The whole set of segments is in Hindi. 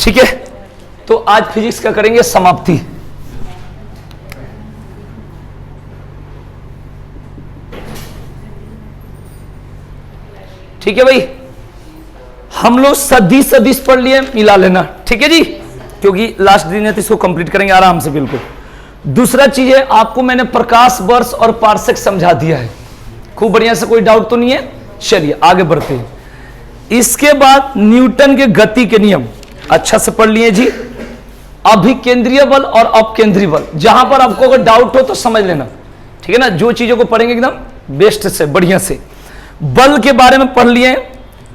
ठीक है, तो आज फिजिक्स का करेंगे समाप्ति। ठीक है भाई, हम लोग सदिश सदिश पढ़ लिए, मिला लेना, ठीक है जी, क्योंकि लास्ट दिन है तो इसको कंप्लीट करेंगे आराम से बिल्कुल। दूसरा चीज है, आपको मैंने प्रकाश वर्ष और पारसेक समझा दिया है खूब बढ़िया से, कोई डाउट तो नहीं है। चलिए आगे बढ़ते हैं। इसके बाद न्यूटन के गति के नियम अच्छा से पढ़ लिए जी। अभिकेंद्रीय बल और अपकेंद्रीय बल, जहां पर आपको अगर डाउट हो तो समझ लेना, ठीक है ना। जो चीजों को पढ़ेंगे एकदम बेस्ट से बढ़िया से। बल के बारे में पढ़ लिए।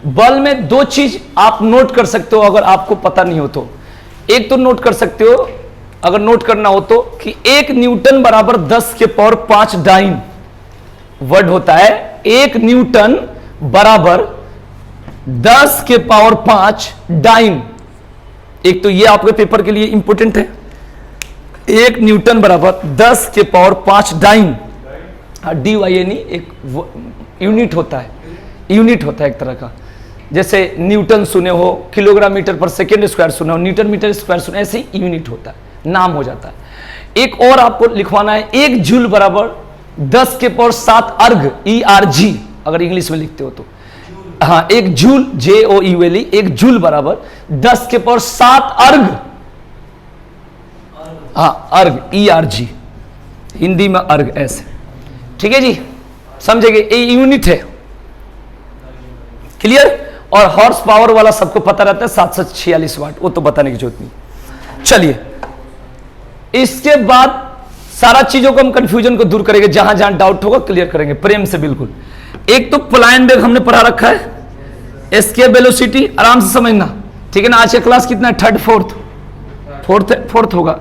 बल में दो चीज आप नोट कर सकते हो अगर आपको पता नहीं हो तो। एक तो नोट कर सकते हो अगर नोट करना हो तो, कि 1 न्यूटन बराबर 10 के पावर 5 डाइन वर्ड होता है। 1 न्यूटन बराबर 10 के पावर 5 डाइन। एक तो ये आपके पेपर के लिए इंपॉर्टेंट है, 1 न्यूटन बराबर 10 के पावर 5 डाइन। DYN एक यूनिट होता है, यूनिट होता है एक तरह का। जैसे न्यूटन सुने हो, किलोग्राम मीटर पर सेकेंड स्क्वायर सुने हो, न्यूटन मीटर स्क्वायर सुने, ऐसे ही यूनिट होता है, नाम हो जाता है। एक और आपको लिखवाना है, 1 जूल बराबर 10 के पावर 7 अर्ग, ERG अगर इंग्लिश में लिखते हो तो। हाँ, 1 जूल JOULE, 1 जूल बराबर 10 के पावर 7 अर्ग, हाँ अर्ग ERG, हिंदी में अर्ग ऐसे, ठीक है जी, समझेंगे, ये यूनिट है, क्लियर। और हॉर्स पावर वाला सबको पता रहता है 746 वाट, वो तो बताने की जरूरत नहीं। चलिए, इसके बाद सारा चीजों को हम कंफ्यूजन को दूर करेंगे, जहां जहां डाउट होगा क्लियर करेंगे प्रेम से बिल्कुल। एक तो प्लाइन वेग हमने पढ़ा रखा है, एस्केप वेलोसिटी आराम से समझना, ठीक है ना। आज का क्लास कितना है? थर्ड फोर्थ होगा,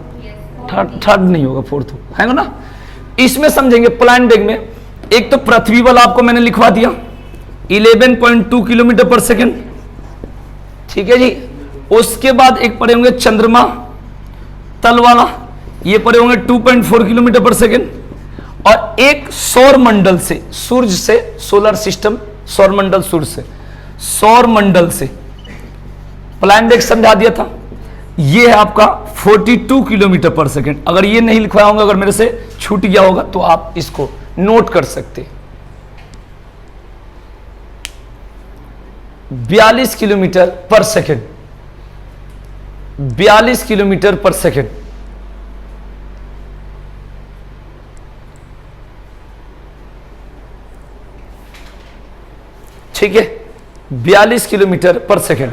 थर्ड नहीं होगा, फोर्थ है ना। इसमें समझेंगे प्लाइन वेग में, एक तो पृथ्वी बल आपको मैंने लिखवा दिया 11.2 किलोमीटर पर सेकेंड, ठीक है जी। उसके बाद एक पढ़े होंगे चंद्रमा तल वाला, ये पढ़े होंगे 2.4 किलोमीटर पर सेकेंड। और एक सौर मंडल से, सूर्य से, सोलर सिस्टम, सौर मंडल, सूर्य से, सौर मंडल से प्लान वेग समझा दिया था। ये है आपका 42 किलोमीटर पर सेकेंड। अगर ये नहीं लिखवाया होगा, अगर मेरे से छूट गया होगा तो आप इसको नोट कर सकते। 42 किलोमीटर पर सेकेंड, 42 किलोमीटर पर सेकेंड, ठीक है, 42 किलोमीटर पर सेकेंड।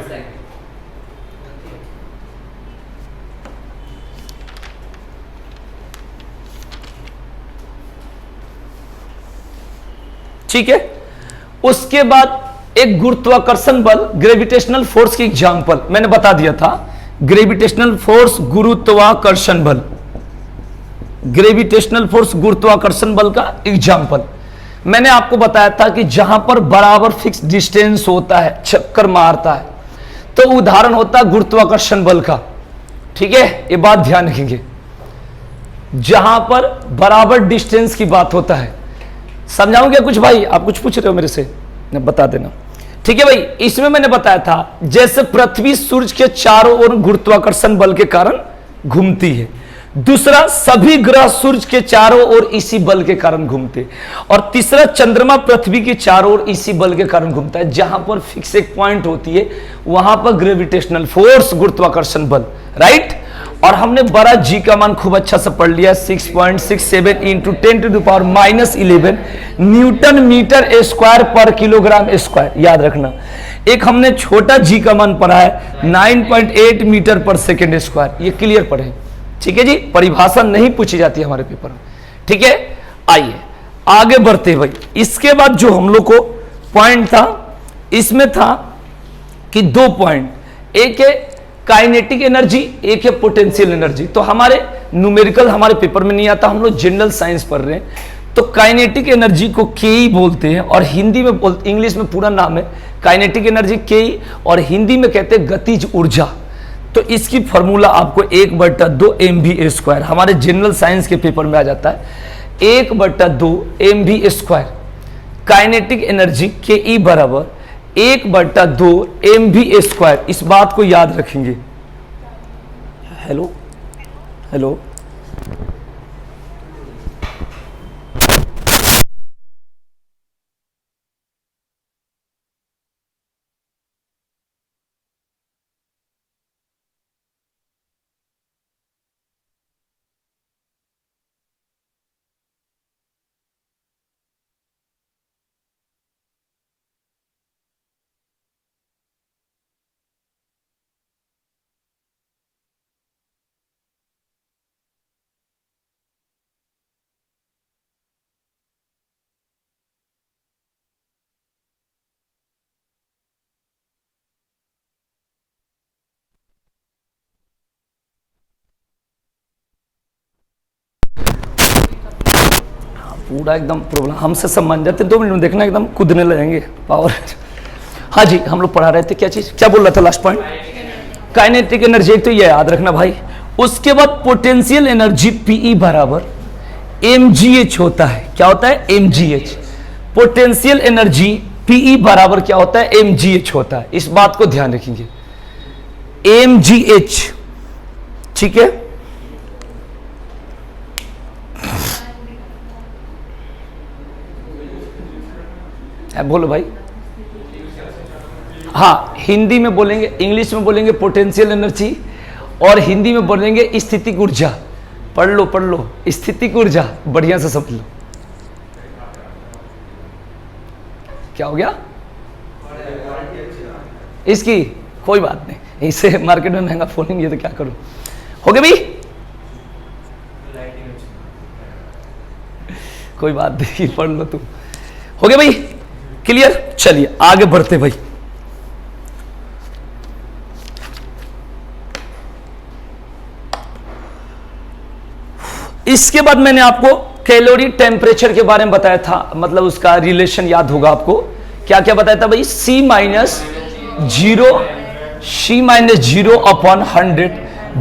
ठीक है। उसके बाद एक गुरुत्वाकर्षण बल, ग्रेविटेशनल फोर्स की एग्जांपल मैंने बता दिया था। ग्रेविटेशनल फोर्स, गुरुत्वाकर्षण बल, ग्रेविटेशनल फोर्स गुरुत्वाकर्षण बल का एग्जांपल मैंने आपको बताया था कि जहां पर बराबर फिक्स डिस्टेंस होता है, चक्कर मारता है, तो उदाहरण होता है गुरुत्वाकर्षण बल का, ठीक है। ये बात ध्यान रखेंगे, जहां पर बराबर डिस्टेंस की बात होता है। समझाऊं क्या कुछ भाई? आप कुछ पूछ रहे हो मेरे से, बता देना, ठीक है भाई। इसमें मैंने बताया था जैसे पृथ्वी सूर्य के चारों ओर गुरुत्वाकर्षण बल के कारण घूमती है, दूसरा सभी ग्रह सूर्य के चारों ओर इसी बल के कारण घूमते, और तीसरा चंद्रमा पृथ्वी के चारों ओर इसी बल के कारण घूमता है। जहां पर फिक्स एक पॉइंट होती है वहां पर ग्रेविटेशनल फोर्स, गुरुत्वाकर्षण बल, राइट। और हमने बड़ा जी का मान खूब अच्छा से पढ़ लिया, 6.67 इंटू 10⁻11 न्यूटन मीटर स्क्वायर पर किलोग्राम स्क्वायर, याद रखना। एक हमने छोटा जी का मान पढ़ा है 9.8 मीटर पर सेकेंड स्क्वायर, ये क्लियर पढ़े, ठीक है जी। परिभाषा नहीं पूछी जाती हमारे पेपर में, ठीक है। आइए आगे बढ़ते भाई। इसके बाद जो हम लोग को पॉइंट था, इसमें था कि 2 पॉइंट, एक है काइनेटिक एनर्जी, एक है पोटेंशियल एनर्जी। तो हमारे न्यूमेरिकल हमारे पेपर में नहीं आता, हम लोग जनरल साइंस पढ़ रहे हैं। तो काइनेटिक एनर्जी को केई बोलते हैं, और हिंदी में बोलते, इंग्लिश में पूरा नाम है काइनेटिक एनर्जी केई, और हिंदी में कहते हैं गतिज ऊर्जा। तो इसकी फॉर्मूला आपको 1/2 mv², हमारे जनरल साइंस के पेपर में आ जाता है 1/2 mv²। काइनेटिक एनर्जी KE बराबर 1/2 mv²। इस बात को याद रखेंगे, हेलो हेलो। पूरा एकदम प्रॉब्लम हमसे सब मान जाते, 2 मिनट में देखना एकदम कूदने लगेंगे पावर। हाँ जी, हम लोग पढ़ा रहे थे, क्या चीज, क्या बोल रहा था लास्ट पॉइंट? काइनेटिक एनर्जी, एक तो ये याद रखना भाई। उसके बाद पोटेंशियल एनर्जी पीई बराबर mgh होता है। क्या होता है? mgh। पोटेंशियल एनर्जी पीई बराबर क्या होता है? mgh होता है। इस बात को ध्यान रखेंगे, mgh, ठीक है। बोलो भाई। हाँ, हिंदी में बोलेंगे, इंग्लिश में बोलेंगे पोटेंशियल एनर्जी, और हिंदी में बोलेंगे स्थितिक ऊर्जा। पढ़ लो पढ़ लो, स्थितिक ऊर्जा बढ़िया से समझ लो। क्या हो गया इसकी? कोई बात नहीं, इससे मार्केट में महंगा फोन नहीं है तो क्या करूं। हो गया भाई? कोई बात नहीं, पढ़ लो तुम। हो गया भाई? क्लियर? चलिए आगे बढ़ते भाई। इसके बाद मैंने आपको कैलोरी टेम्परेचर के बारे में बताया था, मतलब उसका रिलेशन याद होगा आपको। क्या क्या बताया था भाई? C माइनस जीरो अपॉन 100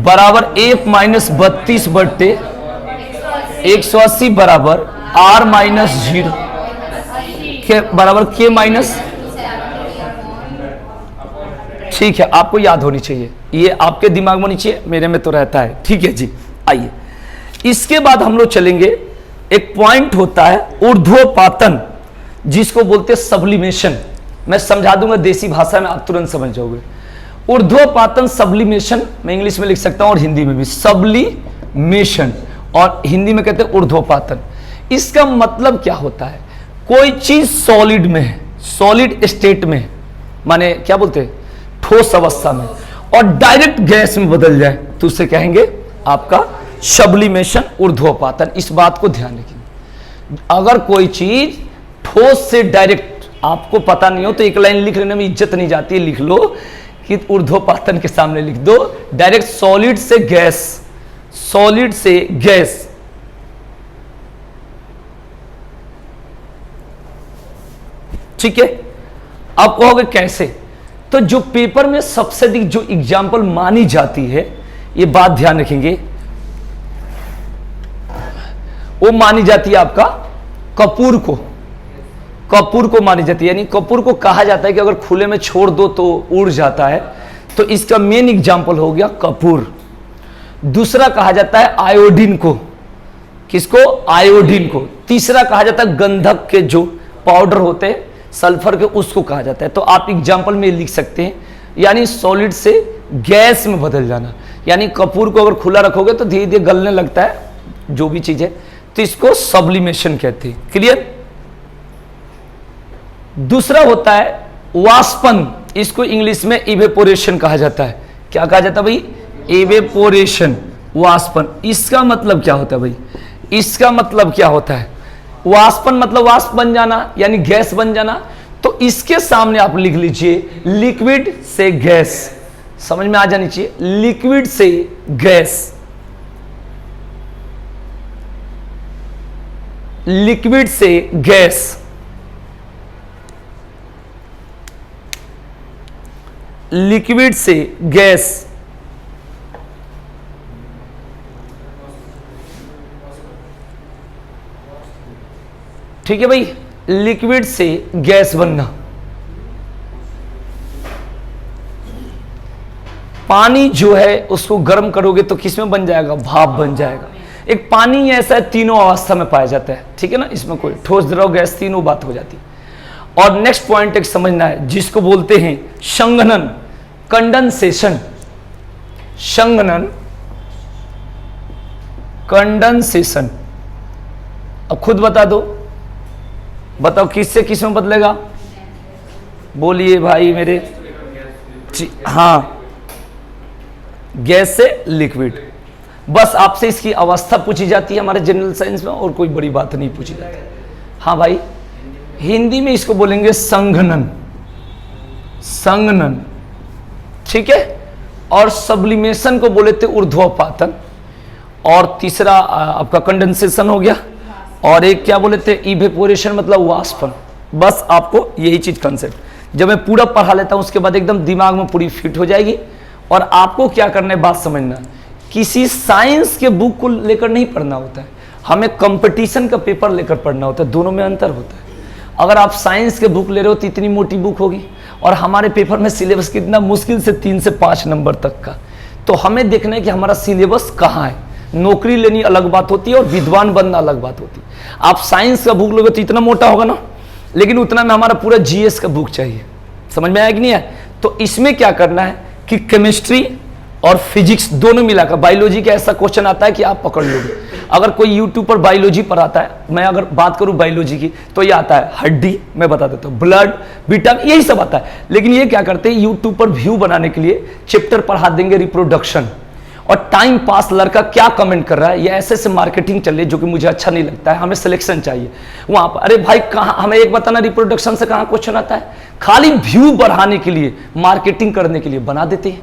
बराबर 1 माइनस 32/180 बराबर R माइनस 0 के बराबर K माइनस। ठीक है, आपको याद होनी चाहिए, ये आपके दिमाग में होनी चाहिए, मेरे में तो रहता है। ठीक है जी, आइए इसके बाद हम लोग चलेंगे। एक पॉइंट होता है ऊर्ध्वपातन, जिसको बोलते हैं सब्लिमेशन। मैं समझा दूंगा देसी भाषा में, आप तुरंत समझ जाओगे। ऊर्ध्वपातन, सब्लिमेशन, मैं इंग्लिश में लिख सकता हूं और हिंदी में भी, सब्लिमेशन, और हिंदी में कहते हैं ऊर्ध्वपातन। इसका मतलब क्या होता है? कोई चीज सॉलिड में है, सॉलिड स्टेट में है, माने क्या बोलते हैं, ठोस अवस्था में, और डायरेक्ट गैस में बदल जाए तो उसे कहेंगे आपका सब्लिमेशन, ऊर्ध्वपातन। इस बात को ध्यान रखिए। अगर कोई चीज ठोस से डायरेक्ट, आपको पता नहीं हो तो एक लाइन लिख लेने में इज्जत नहीं जाती है, लिख लो कि ऊर्ध्वपातन के सामने लिख दो, डायरेक्ट सॉलिड से गैस, सॉलिड से गैस। ठीक है, आप कहोगे कैसे? तो जो पेपर में सबसे अधिक जो एग्जाम्पल मानी जाती है, ये बात ध्यान रखेंगे, वो मानी जाती है आपका कपूर को, कपूर को मानी जाती है। यानी कपूर को कहा जाता है कि अगर खुले में छोड़ दो तो उड़ जाता है, तो इसका मेन एग्जाम्पल हो गया कपूर। दूसरा कहा जाता है आयोडीन को, किसको? आयोडीन को। तीसरा कहा जाता है गंधक के जो पाउडर होते हैं सल्फर के, उसको कहा जाता है। तो आप एग्जाम्पल में लिख सकते हैं, यानी सॉलिड से गैस में बदल जाना। यानी कपूर को अगर खुला रखोगे तो धीरे धीरे गलने लगता है जो भी चीज है, तो इसको सब्लिमेशन कहते हैं। क्लियर? दूसरा होता है वाष्पन, इसको इंग्लिश में इवेपोरेशन कहा जाता है। क्या कहा जाता है भाई? इवेपोरेशन, वाष्पन। इसका मतलब क्या होता है भाई? इसका मतलब क्या होता है? वाष्पन मतलब वाष्प बन जाना, यानी गैस बन जाना। तो इसके सामने आप लिख लीजिए लिक्विड से गैस, समझ में आ जानी चाहिए, लिक्विड से गैस, लिक्विड से गैस, लिक्विड से गैस। ठीक है भाई, लिक्विड से गैस बनना। पानी जो है उसको गर्म करोगे तो किस में बन जाएगा, भाप बन जाएगा। एक पानी ऐसा है तीनों अवस्था में पाया जाता है, ठीक है ना, इसमें कोई ठोस द्रव गैस तीनों बात हो जाती है। और नेक्स्ट पॉइंट एक समझना है जिसको बोलते हैं संघनन, कंडेंसेशन, संघनन, कंडेंसेशन। अब खुद बता दो, बताओ किससे किस में बदलेगा, बोलिए भाई मेरे। हाँ, गैस से लिक्विड। बस आपसे इसकी अवस्था पूछी जाती है हमारे जनरल साइंस में, और कोई बड़ी बात नहीं पूछी जाती। हाँ भाई, हिंदी में इसको बोलेंगे संघनन, संघनन, ठीक है। और सब्लिमेशन को बोले थे ऊर्ध्वपातन। और तीसरा आपका कंडेंसेशन हो गया। और एक क्या बोले थे, इवेपोरेशन मतलब वाष्पन। बस आपको यही चीज कंसेप्ट जब मैं पूरा पढ़ा लेता हूं उसके बाद एकदम दिमाग में पूरी फिट हो जाएगी। और आपको क्या करना है, बात समझना, किसी साइंस के बुक को लेकर नहीं पढ़ना होता है, हमें कंपटीशन का पेपर लेकर पढ़ना होता है। दोनों में अंतर होता है। अगर आप साइंस के बुक ले रहे हो तो इतनी मोटी बुक होगी, और हमारे पेपर में सिलेबस कितना मुश्किल से 3 से 5 नंबर तक का। तो हमें देखना है कि हमारा सिलेबस कहाँ है। नौकरी लेनी अलग बात होती है और विद्वान बनना अलग बात होती है। आप साइंस का बुक लोगे तो इतना मोटा होगा ना, लेकिन उतना में हमारा पूरा जीएस का बुक चाहिए। समझ में आया कि नहीं है? तो इसमें क्या करना है कि केमिस्ट्री और फिजिक्स दोनों मिलाकर, बायोलॉजी का ऐसा क्वेश्चन आता है कि आप पकड़ लोगे। अगर कोई यूट्यूब पर बायोलॉजी पर आता है, मैं अगर बात करूं बायोलॉजी की, तो ये आता है हड्डी, मैं बता देता हूं, ब्लड, विटामिन, यही सब आता है। लेकिन ये क्या करते हैं, यूट्यूब पर व्यू बनाने के लिए चैप्टर पढ़ा देंगे रिप्रोडक्शन, और टाइम पास लड़का क्या कमेंट कर रहा है, ये ऐसे ऐसे मार्केटिंग चल रही है जो कि मुझे अच्छा नहीं लगता है, हमें सिलेक्शन चाहिए वहां पर। अरे भाई कहां, हमें एक बताना रिप्रोडक्शन से कहां क्वेश्चन आता है, खाली व्यू बढ़ाने के लिए, मार्केटिंग करने के लिए बना देते हैं।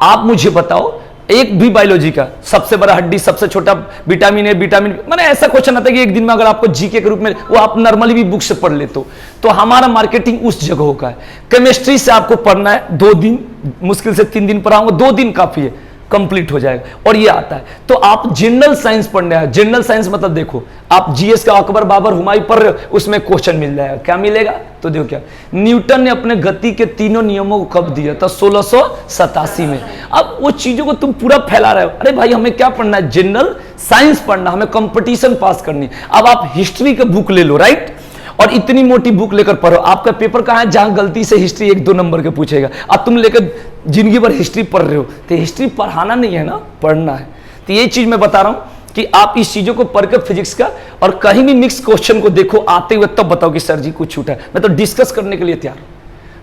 आप मुझे बताओ एक भी बायोलॉजी का सबसे बड़ा हड्डी, सबसे छोटा विटामिन ए, विटामिन, मैंने ऐसा क्वेश्चन आता है कि एक दिन में अगर आपको जीके के रूप में वो आप नॉर्मली भी बुक से पढ़ लेते हो, तो हमारा मार्केटिंग उस जगहों का है। केमिस्ट्री से आपको पढ़ना है 2 दिन, मुश्किल से 3 दिन पढ़ाऊंगा, 2 दिन काफी है, कंप्लीट हो जाएगा। और ये आता है। तो आप जनरल साइंस पढ़ने हैं, जनरल साइंस मतलब देखो, आप जीएस का अकबर बाबर हुमायूं पढ़ रहे हो, उसमें क्वेश्चन मिल जाएगा। क्या मिलेगा, तो देखो क्या, न्यूटन ने अपने गति के 3 नियमों को कब दिया था, 1687 में। अब वो चीजों को तुम पूरा फैला रहे हो। अरे भाई हमें क्या पढ़ना है, जनरल साइंस पढ़ना, हमें कंपटीशन पास करनी। अब आप हिस्ट्री का बुक ले लो, राइट, और इतनी मोटी बुक लेकर पढ़ो। आपका पेपर कहां है, जहां गलती से हिस्ट्री 1-2 नंबर के पूछेगा, अब तुम लेकर जिंदगी भर हिस्ट्री पढ़ रहे हो, तो हिस्ट्री पढ़ाना नहीं है ना, पढ़ना है। तो ये चीज मैं बता रहा हूं कि आप इस चीजों को पढ़कर फिजिक्स का, और कहीं भी मिक्स क्वेश्चन को देखो आते हुए, तब बताओ कि सर जी कुछ छूटा है। मैं तो डिस्कस करने के लिए तैयार हूं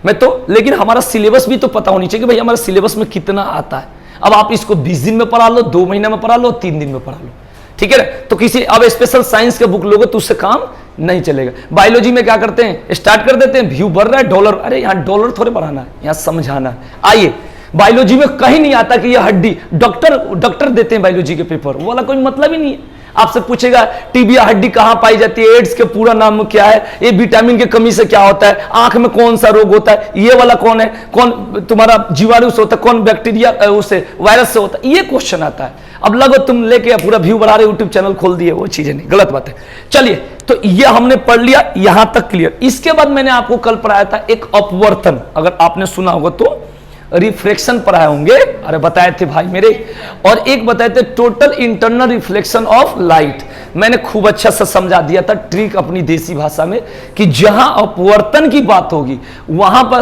मैं तो, लेकिन हमारा सिलेबस भी तो पता होनी चाहिए कि भाई हमारा सिलेबस में कितना आता है। अब आप इसको 20 दिन में पढ़ा लो, 2 महीने में पढ़ा लो, 3 दिन में पढ़ा लो, ठीक है ना। तो किसी अब स्पेशल साइंस का बुक लोगे तो उससे काम नहीं चलेगा। बायोलॉजी में क्या करते हैं, स्टार्ट कर देते हैं, व्यू बढ़ रहा है, डॉलर, अरे यहाँ डॉलर थोड़े बढ़ाना है, यहाँ समझाना है। आइए, बायोलॉजी में कहीं नहीं आता कि यह हड्डी, डॉक्टर देते हैं बायोलॉजी के पेपर, वो वाला कोई मतलब ही नहीं है। आपसे पूछेगा टीबिया हड्डी कहां पाई जाती है, एड्स के पूरा नाम क्या है, ये विटामिन की कमी से क्या होता है, आंख में कौन सा रोग होता है, ये वाला कौन है, कौन तुम्हारा जीवाणु से होता है, कौन बैक्टीरिया उसे वायरस से होता है, ये क्वेश्चन आता है। अब लगो तुम लेके पूरा व्यू बढ़ा रहे, यूट्यूब चैनल खोल दिए, वो चीजें नहीं, गलत बात है। चलिए, तो ये हमने पढ़ लिया यहां तक क्लियर। इसके बाद मैंने आपको कल पढ़ाया था एक अपवर्तन, अगर आपने सुना होगा तो, रिफ्लेक्शन पढ़ाए होंगे, अरे बताए थे भाई मेरे, और एक बताए थे total internal reflection of light. मैंने खूब अच्छा सा समझा दिया था ट्रिक अपनी देसी भाषा में, कि जहां अपवर्तन की बात होगी वहां पर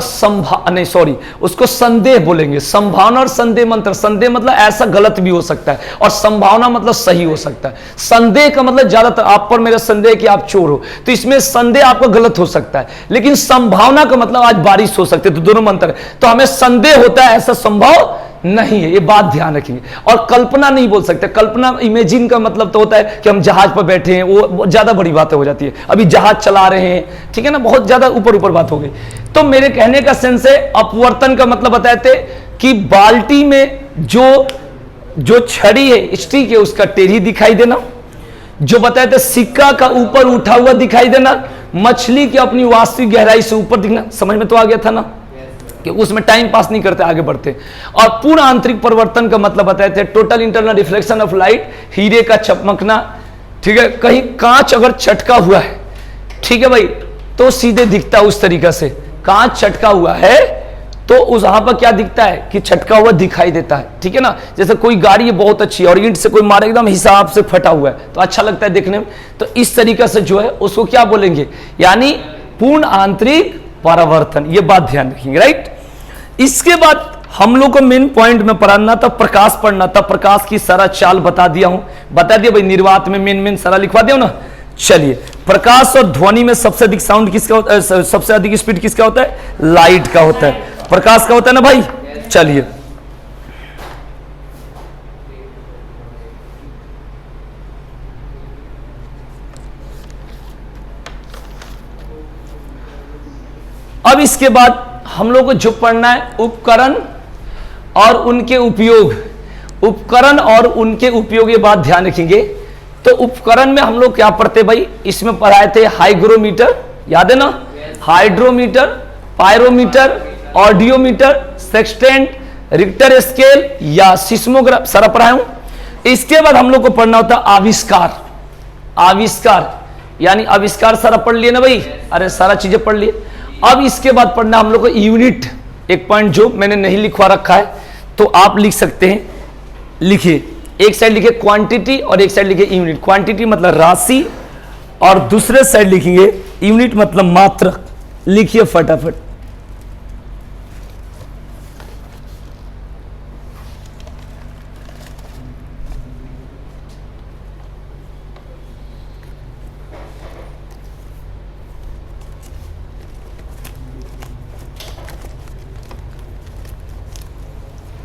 उसको संदेह बोलेंगे। संभावना और संदेह मंत्र, संदेह मतलब ऐसा गलत भी हो सकता है, और संभावना मतलब सही हो सकता है। संदेह का मतलब ज्यादातर आप पर मेरा संदेह कि आप चोर हो, तो इसमें संदेह आपका गलत हो सकता है, लेकिन संभावना का मतलब आज बारिश हो सकती है, तो दोनों मंत्र। तो हमें संदेह होता है ऐसा संभव नहीं है, ये बात ध्यान रखिए। और कल्पना नहीं बोल सकते, कल्पना इमेजिन का मतलब तो होता है कि हम जहाज पर बैठे हैं, वो ज्यादा बड़ी बातें हो जाती है, अभी जहाज चला रहे हैं, ठीक है ना, बहुत ज्यादा ऊपर बात हो गई। तो मेरे कहने का सेंस है, अपवर्तन का मतलब बताए थे कि बाल्टी में जो छड़ी है स्टिक है उसका टेढ़ी दिखाई देना, जो बताए थे सिक्का का ऊपर उठा हुआ दिखाई देना, मछली की अपनी वास्तविक गहराई से ऊपर दिखना। समझ में तो आ गया था ना, कि उसमें टाइम पास नहीं करते, आगे बढ़ते। और पूर्ण आंतरिक परिवर्तन का मतलब बताए थे total internal reflection of light, हीरे का चमकना, ठीक है, कहीं कांच अगर चटका हुआ है, ठीक है भाई, तो सीधे दिखता है उस तरीका से। कांच चटका हुआ है तो उस वहां पर क्या दिखता है कि छटका हुआ दिखाई देता है, ठीक है ना। जैसे कोई गाड़ी है बहुत अच्छी और ईंट से कोई मारे एकदम हिसाब से फटा हुआ है तो अच्छा लगता है देखने में, तो इस तरीके से जो है उसको क्या बोलेंगे, यानी पूर्ण आंतरिक परावर्तन। ये बात ध्यान रखेंगे, राइट। इसके बाद हम लोग को मेन पॉइंट में पढ़ना था, प्रकाश पढ़ना था। प्रकाश की सारा चाल बता दिया हूं, बता दिया भाई, निर्वात में मेन सारा लिखवा दिया ना। चलिए, प्रकाश और ध्वनि में सबसे अधिक साउंड किसका होता है, सबसे अधिक स्पीड किसका होता है, लाइट का होता है। प्रकाश का होता है ना भाई। चलिए, अब इसके बाद हम लोग को जो पढ़ना है उपकरण और उनके उपयोग। उपकरण और उनके उपयोग, ये बात ध्यान रखेंगे। तो उपकरण में हम लोग क्या पढ़ते भाई, इसमें पढ़ाए थे हाइग्रोमीटर, याद है ना, hydrometer, pyrometer, audiometer, sextant, Richter scale या सिस्मोग्राफ, सारा पढ़ाया हूं। इसके बाद हम लोग को पढ़ना होता आविष्कार। आविष्कार यानी आविष्कार सारा पढ़ लिए ना भाई, अरे सारा चीजें पढ़ लिए। अब इसके बाद पढ़ना हम लोग को यूनिट। एक पॉइंट जो मैंने नहीं लिखवा रखा है तो आप लिख सकते हैं, लिखिए। एक साइड लिखिए क्वांटिटी और एक साइड लिखिए यूनिट। क्वांटिटी मतलब राशि और दूसरे साइड लिखेंगे यूनिट मतलब मात्रक। लिखिए फटाफट।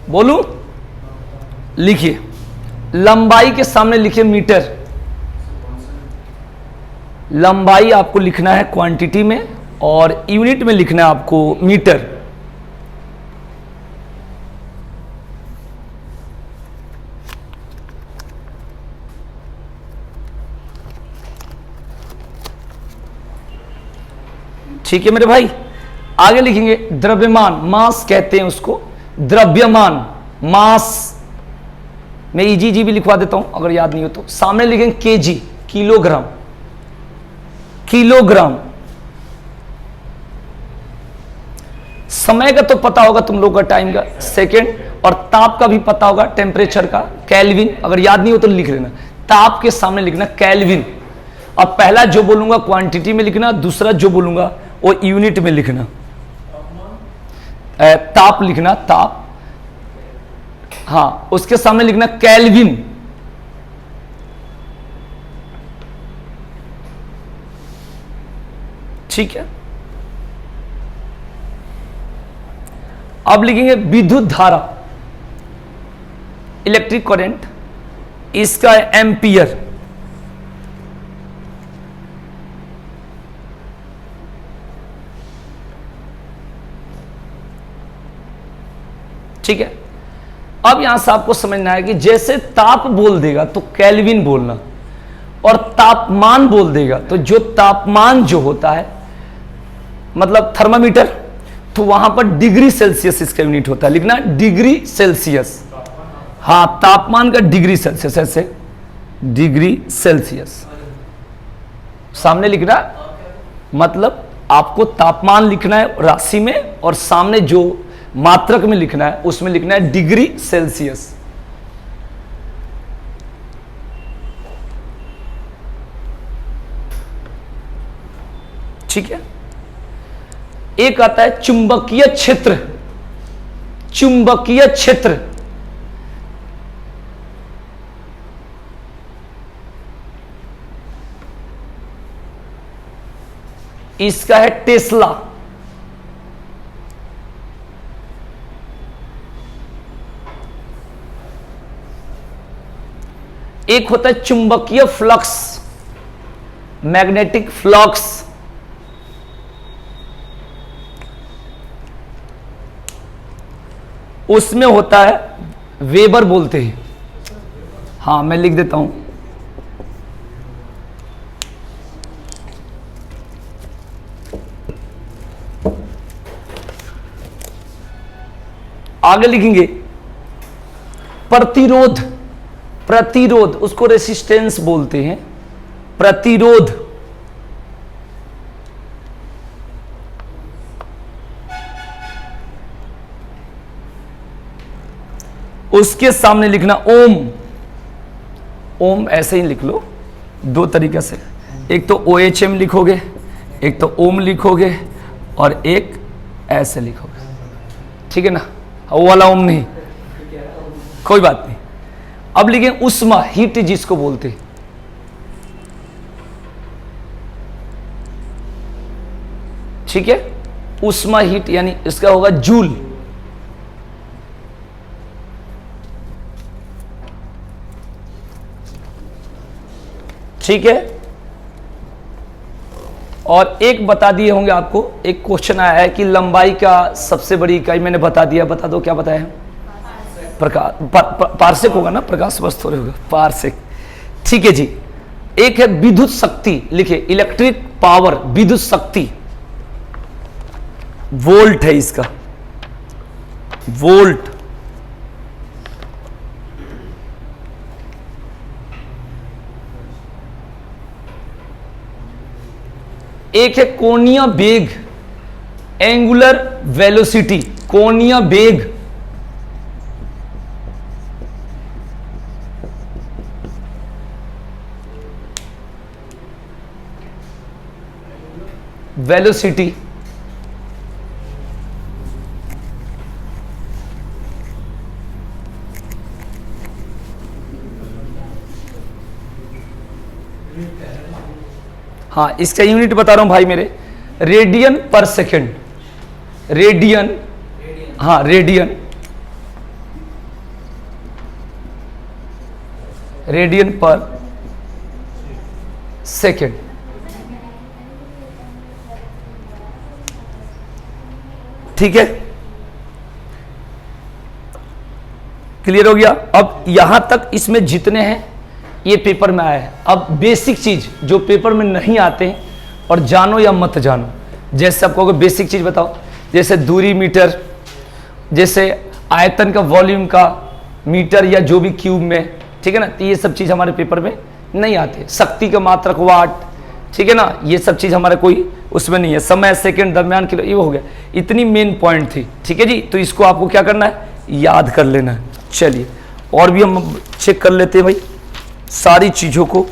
बोलूं, लिखिए। लंबाई के सामने लिखिए मीटर। लंबाई आपको लिखना है क्वांटिटी में और यूनिट में लिखना है आपको मीटर। ठीक है मेरे भाई। आगे लिखेंगे द्रव्यमान, मास कहते हैं उसको, द्रव्यमान, मास। मैं ईजी भी लिखवा देता हूं अगर याद नहीं हो तो। सामने लिखेंगे केजी, किलोग्राम। किलोग्राम। समय का तो पता होगा तुम लोग का, टाइम का, सेकंड, और ताप का भी पता होगा, टेम्परेचर का, केल्विन। अगर याद नहीं हो तो लिख लेना, ताप के सामने लिखना केल्विन। अब पहला जो बोलूंगा क्वांटिटी में लिखना, दूसरा जो बोलूंगा वो यूनिट में लिखना। ताप लिखना, ताप, हाँ, उसके सामने लिखना केल्विन। ठीक है। अब लिखेंगे विद्युत धारा, इलेक्ट्रिक करंट, इसका है एम्पियर। ठीक है। अब यहां से आपको समझना है कि जैसे ताप बोल देगा तो केल्विन बोलना, और तापमान बोल देगा तो जो तापमान जो होता है मतलब थर्मामीटर, तो वहां पर डिग्री सेल्सियस इसका यूनिट होता है। लिखना डिग्री सेल्सियस, हाँ, तापमान का डिग्री सेल्सियस, ऐसे डिग्री सेल्सियस सामने लिखना। मतलब आपको तापमान लिखना है राशि में और सामने जो मात्रक में लिखना है उसमें लिखना है डिग्री सेल्सियस। ठीक है। एक आता है चुंबकीय क्षेत्र। चुंबकीय क्षेत्र इसका है टेस्ला। एक होता है चुंबकीय फ्लक्स, मैग्नेटिक फ्लक्स। उसमें होता है वेबर बोलते हैं, हाँ मैं लिख देता हूं। आगे लिखेंगे प्रतिरोध। प्रतिरोध उसको रेसिस्टेंस बोलते हैं, प्रतिरोध। उसके सामने लिखना ओम। ओम ऐसे ही लिख लो, दो तरीके से, एक तो OHM लिखोगे, एक तो ओम लिखोगे, और एक ऐसे लिखोगे, ठीक है ना, वो वाला ओम नहीं, कोई बात नहीं। अब लिखें उष्मा, हीट जिसको बोलते हैं, ठीक है, उष्मा हीट, यानी इसका होगा जूल। ठीक है, और एक बता दिए होंगे आपको, एक क्वेश्चन आया है कि लंबाई का सबसे बड़ी इकाई मैंने बता दिया, बता दो क्या बताया है? पारसेक होगा ना, प्रकाश वर्ष थोड़े होगा, पारसेक। ठीक है जी। एक है विद्युत शक्ति, लिखे इलेक्ट्रिक पावर, विद्युत शक्ति, वोल्ट है इसका, वोल्ट। एक है कोणीय वेग, एंगुलर वेलोसिटी, कोणीय वेग, वेलोसिटी। हाँ, इसका यूनिट बता रहा हूं भाई मेरे, रेडियन पर सेकेंड, रेडियन, हाँ रेडियन, रेडियन पर सेकेंड। ठीक है, क्लियर हो गया। अब यहां तक इसमें जितने हैं ये पेपर में आया है। अब बेसिक चीज जो पेपर में नहीं आते हैं, और जानो या मत जानो, जैसे आप कहोगे बेसिक चीज बताओ, जैसे दूरी मीटर, जैसे आयतन का, वॉल्यूम का मीटर, या जो भी क्यूब में, ठीक है ना, तो ये सब चीज हमारे पेपर में नहीं आते। शक्ति का मात्रक वाट, ठीक है ना, ये सब चीज हमारे कोई उसमें नहीं है। समय, सेकंड, दरमियान, किलो, ये हो गया। इतनी मेन पॉइंट थी, ठीक है जी। तो इसको आपको क्या करना है, याद कर लेना है। चलिए और भी हम चेक कर लेते हैं भाई सारी चीजों को।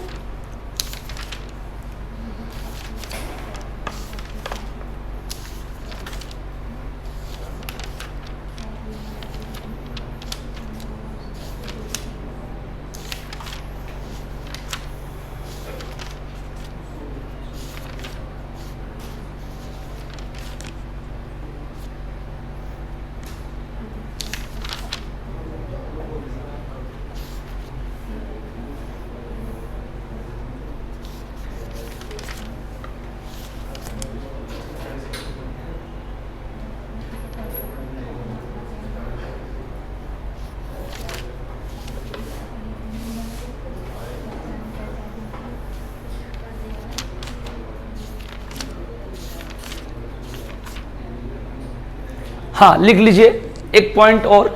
हाँ, लिख लीजिए एक पॉइंट और,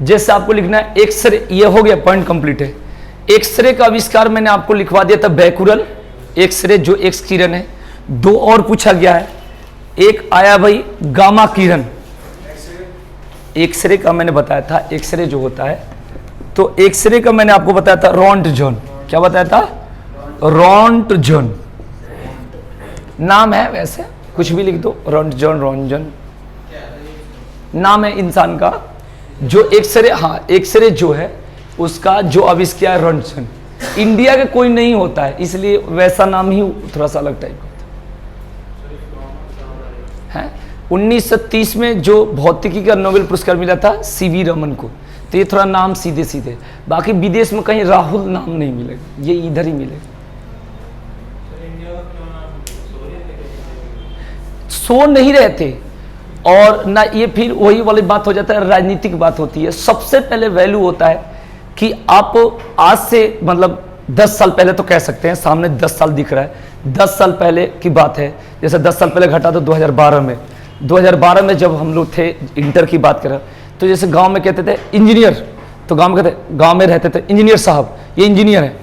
जैसे आपको लिखना है एक्सरे, ये हो गया, पॉइंट कंप्लीट है। एक्सरे का आविष्कार मैंने आपको लिखवा दिया था, बैकुरल एक्सरे, जो एक्स किरण है। दो और पूछा गया है, एक आया भाई गामा किरण। एक्सरे का मैंने बताया था, एक्सरे जो होता है, तो एक्सरे का मैंने आपको बताया था रोंटजन। क्या बताया था? रोंटजन नाम है, वैसे कुछ भी लिख दो, रोंटजन, रोंटजन नाम है इंसान का। जो एक्सरे, हाँ एक्सरे जो है उसका जो आविष्कार रोंटजन, इंडिया का कोई नहीं होता है, इसलिए वैसा नाम ही थोड़ा सा अलग टाइप का होता है। 1930 में जो भौतिकी का नोबेल पुरस्कार मिला था सीवी रमन को, तो ये थोड़ा नाम सीधे सीधे, बाकी विदेश में कहीं राहुल नाम नहीं मिलेगा, ये इधर ही मिलेगा। सो नहीं रहते, और ना ये फिर वही वाली बात हो जाता है, राजनीतिक बात होती है। सबसे पहले वैल्यू होता है कि आप आज से मतलब 10 साल पहले तो कह सकते हैं, सामने 10 साल दिख रहा है, 10 साल पहले की बात है। जैसे 10 साल पहले घटा तो 2012 में, 2012 में जब हम लोग थे, इंटर की बात करें, तो जैसे गांव में कहते थे इंजीनियर, तो गांव में कहते, गांव में रहते थे इंजीनियर साहब, ये इंजीनियर है।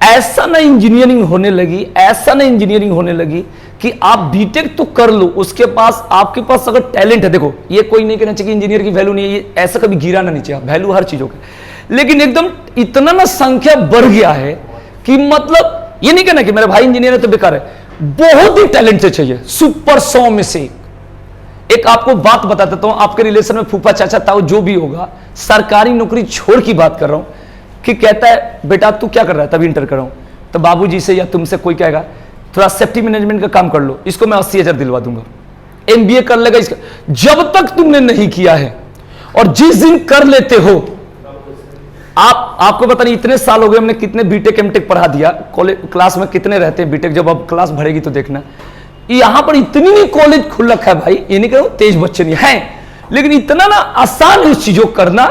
ऐसा ना इंजीनियरिंग होने लगी, ऐसा ना इंजीनियरिंग होने लगी कि आप बीटेक तो कर लो, उसके पास आपके पास अगर टैलेंट है, देखो ये कोई नहीं कहना चाहिए कि इंजीनियर की वैल्यू नहीं है, ये ऐसा कभी गिराना नहीं चाहिए, वैल्यू हर चीजों की, लेकिन एकदम इतना ना संख्या बढ़ गया है कि मतलब ये नहीं कहना कि मेरा भाई इंजीनियर है तो बेकार है, बहुत ही टैलेंट से चाहिए, सुपर 100 में से एक आपको बात बता देता हूं, आपके रिलेशन में फूफा चाचा ताऊ जो भी होगा, सरकारी नौकरी छोड़ की बात कर रहा हूं, कि कहता है बेटा तू क्या कर रहा है, तभी इंटर कर रहा हूं, तो बाबूजी से या तुमसे कोई कहेगा थोड़ा सेफ्टी मैनेजमेंट का काम कर लो, इसको मैं 80,000 दिलवा दूंगा, एमबीए कर लेगा इसका, जब तक तुमने नहीं किया है, और जिस दिन कर लेते हो, आपको पता नहीं इतने साल हो गए हमने कितने बीटेक एमटेक पढ़ा दिया, कॉलेज क्लास में कितने रहते हैं बीटेक, जब अब क्लास बढ़ेगी तो देखना, यहां पर इतनी नहीं कॉलेज खुल रखा है भाई, ये नहीं कह रहा हूं तेज बच्चे नहीं है, लेकिन इतना ना आसान है उस चीजों करना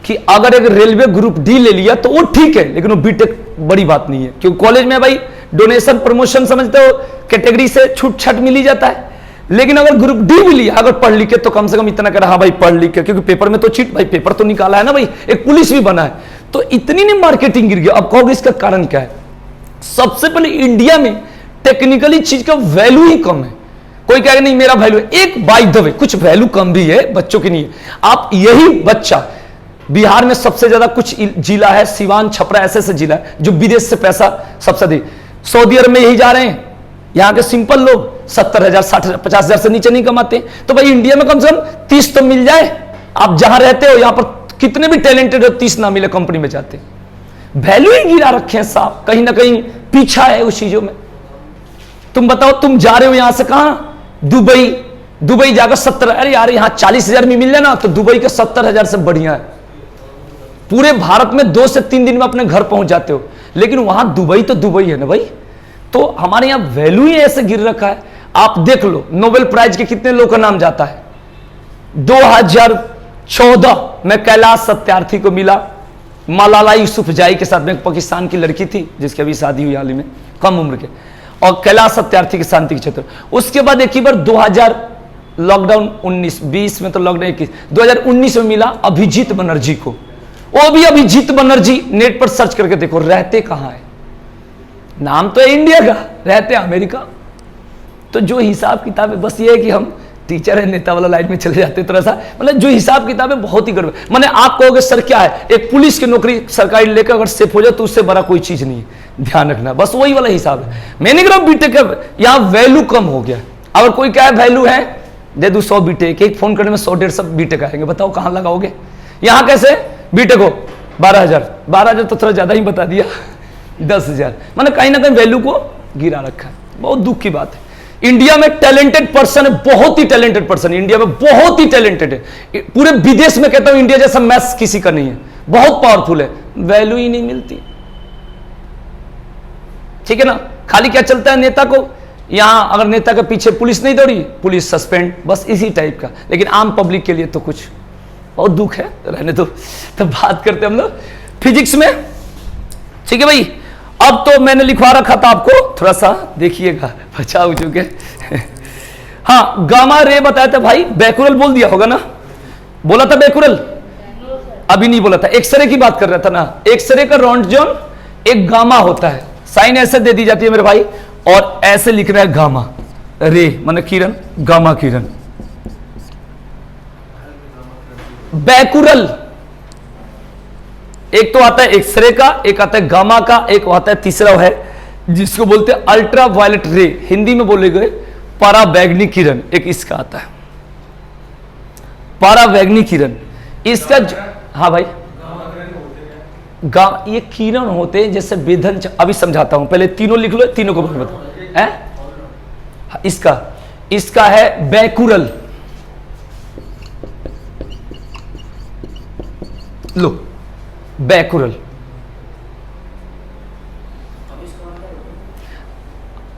कि अगर एक रेलवे ग्रुप डी ले लिया तो वो ठीक है, लेकिन वो बीटेक बड़ी बात नहीं है, क्योंकि कॉलेज में भाई डोनेशन प्रमोशन समझते हो, कैटेगरी से छूट छाट मिल ही जाता है, लेकिन अगर ग्रुप डी भी लिया अगर पढ़ लिखे तो कम से कम इतना कह रहा हाँ भाई पढ़ लिखे, क्योंकि पेपर में तो चीट भाई पेपर तो निकाला है ना भाई, एक पुलिस भी बना है, तो इतनी नहीं मार्केटिंग गिर गया। अब कहोगे इसका कारण क्या है? सबसे पहले इंडिया में टेक्निकली चीज का वैल्यू ही कम है, कोई कहेगा नहीं मेरा वैल्यू है, एक बाय द वे कुछ वैल्यू कम भी है बच्चों की नहीं है, आप यही बच्चा बिहार में सबसे ज्यादा कुछ जिला है, सिवान छपरा ऐसे जिला है जो विदेश से पैसा सबसे अधिक, सऊदी अरब में यही जा रहे हैं, यहां के सिंपल लोग 70,000 60,000 50,000 से नीचे नहीं कमाते, तो भाई इंडिया में कम से कम 30 तो मिल जाए, आप जहां रहते हो यहां पर कितने भी टैलेंटेड हो 30 ना मिले कंपनी में जाते, वैल्यू ही गिरा रखे हैं साहब, कहीं ना कहीं पीछा है उस चीजों में। तुम बताओ तुम जा रहे हो यहां से कहां, दुबई जाकर 70, अरे यार यहां 40,000 में मिल जाए ना तो दुबई के 70,000 से बढ़िया है, पूरे भारत में 2 से 3 दिन में अपने घर पहुंच जाते हो, लेकिन वहां दुबई तो दुबई है ना भाई, तो हमारे यहां वैल्यू ही ऐसे गिर रखा है। आप देख लो नोबेल प्राइज के कितने लोग का नाम जाता है, 2014 में कैलाश सत्यार्थी को मिला, मलाला यूसुफजई के साथ में, पाकिस्तान की लड़की थी जिसकी अभी शादी हुई हाल ही में कम उम्र के, और कैलाश सत्यार्थी के शांति के क्षेत्र। उसके बाद एक ही बार 2000 लॉकडाउन 19-20 में तो लॉकडाउन 21 2019 में मिला अभिजीत बनर्जी को, वो भी अभिजीत बनर्जी, नेट पर सर्च करके देखो रहते कहां है, नाम तो है इंडिया का, रहते अमेरिका। तो जो हिसाब किताब है बस ये है कि हम टीचर है नेता वाला लाइन में चले जाते थोड़ा सा, मतलब जो हिसाब किताब है बहुत ही गड़बड़, मैंने आप कहोगे सर क्या है, एक पुलिस की नौकरी सरकारी लेकर अगर सेफ हो जाए तो उससे बड़ा कोई चीज नहीं है, ध्यान रखना, बस वही वाला हिसाब है। मैंने कहा बीटेक यहां वैल्यू कम हो गया, अगर कोई क्या वैल्यू है दे दू 100 बीटेक, एक फोन करने में 100-150 बीटेक आएंगे, बताओ कहां लगाओगे? यहां कैसे बीटेक हो 12,000 तो थोड़ा ज्यादा ही बता दिया, 10,000, मैंने कहीं ना कहीं वैल्यू को गिरा रखा है, बहुत दुख की बात है। इंडिया में टैलेंटेड पर्सन है, बहुत ही टैलेंटेड पर्सन, इंडिया में बहुत ही टैलेंटेड है, पूरे विदेश में कहता हूं इंडिया जैसा मैथ्स किसी का नहीं है, बहुत पावरफुल है, वैल्यू ही नहीं मिलती, ठीक है ना। खाली क्या चलता है नेता को, यहां अगर नेता के पीछे पुलिस नहीं दौड़ी, पुलिस सस्पेंड, बस इसी टाइप का, लेकिन आम पब्लिक के लिए तो कुछ बहुत दुख है, रहने दो। तो बात करते हम लोग फिजिक्स में, ठीक है भाई। अब तो मैंने लिखवा रखा था आपको, थोड़ा सा देखिएगा, बचाओ चुके हाँ, गामा रे बताया था भाई, बैकुरल बोल दिया होगा ना, बोला था बैकुरल, अभी नहीं बोला था, एक्सरे की बात कर रहा था ना, एक्सरे का रॉन्टजन एक गामा होता है, साइन ऐसे दे दी जाती है मेरे भाई, और ऐसे लिख रहा है गामा रे माने किरण, गामा किरण, बैकुरल एक तो आता है एक्सरे का, एक आता है गामा का, एक आता है तीसरा है जिसको बोलते हैं अल्ट्रा वायलेट रे, हिंदी में बोले गए पराबैंगनी किरण, एक इसका आता है पराबैंगनी किरण, इसका हाँ भाई ये किरण होते हैं जैसे वेधन, अभी समझाता हूं, पहले तीनों लिख लो, तीनों को बताओ है। इसका है बैकुरल, लो बैकुरल,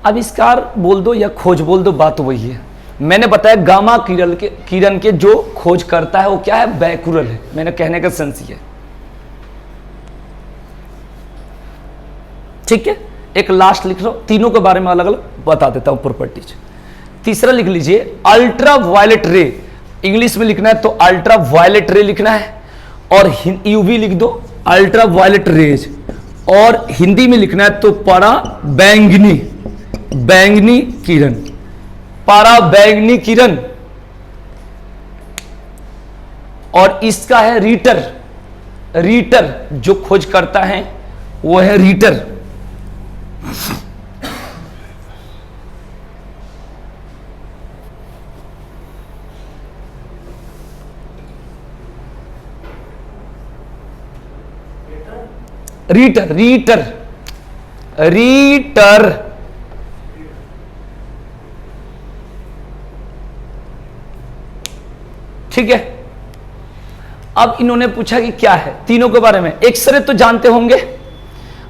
आविष्कार बोल दो या खोज बोल दो, बात वही है। मैंने बताया गामा किरण के जो खोज करता है वो क्या है, बैकुरल है, मैंने कहने का सेंस ये है, ठीक है। एक लास्ट लिख लो, तीनों के बारे में अलग अलग बता देता हूं प्रॉपर्टीज। तीसरा लिख लीजिए अल्ट्रा वायलेट रे, इंग्लिश में लिखना है तो अल्ट्रा वायलेट रे लिखना है, और यूवी लिख दो अल्ट्रा वायलेट रेज, और हिंदी में लिखना है तो परा बैंगनी किरण, पराबैंगनी किरण, और इसका है रीटर। रीटर जो खोज करता है वो है रीटर। रीटर रीटर रीटर ठीक है। अब इन्होंने पूछा कि क्या है, तीनों के बारे में। एक्सरे तो जानते होंगे,